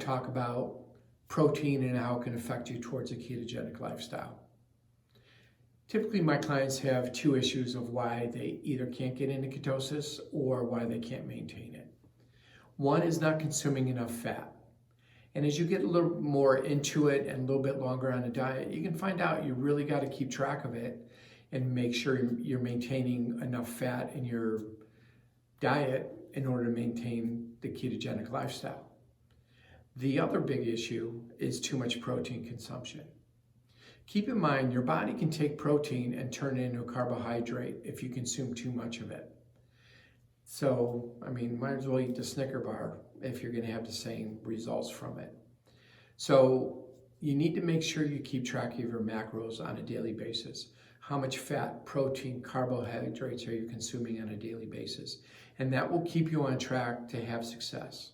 talk about protein and how it can affect you towards a ketogenic lifestyle. Typically, my clients have two issues of why they either can't get into ketosis or why they can't maintain it. One is not consuming enough fat. And as you get a little more into it and a little bit longer on a diet, you can find out you really got to keep track of it and make sure you're maintaining enough fat in your diet in order to maintain the ketogenic lifestyle. The other big issue is too much protein consumption. Keep in mind, your body can take protein and turn it into a carbohydrate if you consume too much of it. So, might as well eat the Snicker bar if you're going to have the same results from it. So, you need to make sure you keep track of your macros on a daily basis. How much fat, protein, carbohydrates are you consuming on a daily basis? And that will keep you on track to have success.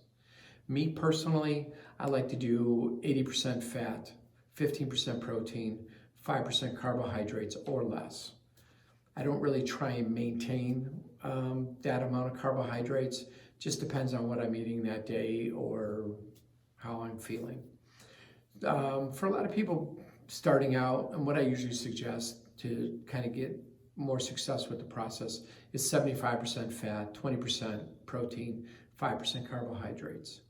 Me personally, I like to do 80% fat, 15% protein, 5% carbohydrates or less. I don't really try and maintain that amount of carbohydrates. Just depends on what I'm eating that day or how I'm feeling. For a lot of people starting out, and what I usually suggest to kind of get more success with the process is 75% fat, 20% protein, 5% carbohydrates.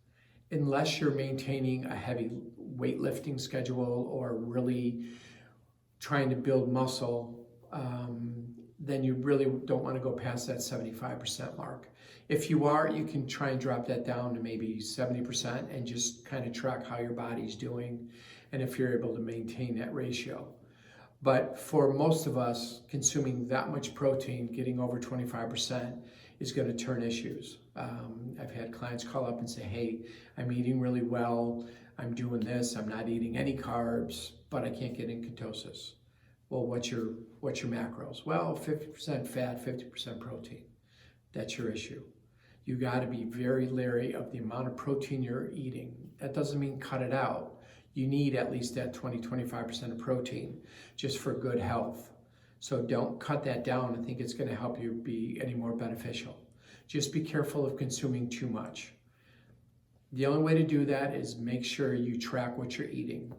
Unless you're maintaining a heavy weightlifting schedule or really trying to build muscle, then you really don't want to go past that 75% mark. If you are, you can try and drop that down to maybe 70% and just kind of track how your body's doing and if you're able to maintain that ratio. But for most of us, consuming that much protein, getting over 25%, is going to turn issues. I've had clients call up and say, hey, I'm eating really well, I'm doing this, I'm not eating any carbs, but I can't get in ketosis. Well, what's your macros? Well, 50% fat, 50% protein. That's your issue. You got to be very leery of the amount of protein you're eating. That doesn't mean cut it out. You need at least that 20-25% of protein just for good health. So don't cut that down and think it's going to help you be any more beneficial. Just be careful of consuming too much. The only way to do that is make sure you track what you're eating.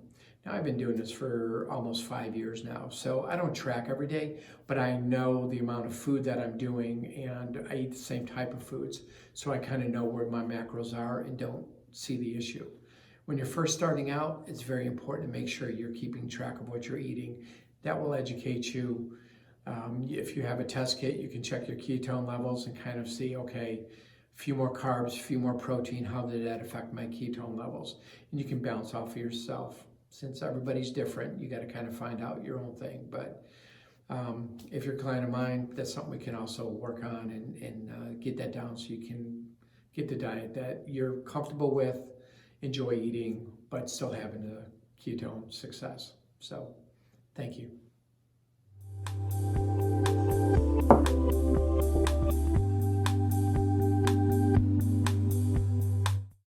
Now, I've been doing this for almost 5 years now, so I don't track every day, but I know the amount of food that I'm doing and I eat the same type of foods, so I kind of know where my macros are and don't see the issue. When you're first starting out, it's very important to make sure you're keeping track of what you're eating. That will educate you. If you have a test kit, you can check your ketone levels and kind of see, okay, a few more carbs, a few more protein, how did that affect my ketone levels? And you can bounce off of yourself. Since everybody's different, you got to kind of find out your own thing. But if you're a client of mine, that's something we can also work on and get that down so you can get the diet that you're comfortable with, enjoy eating, but still having a ketone success. So, thank you.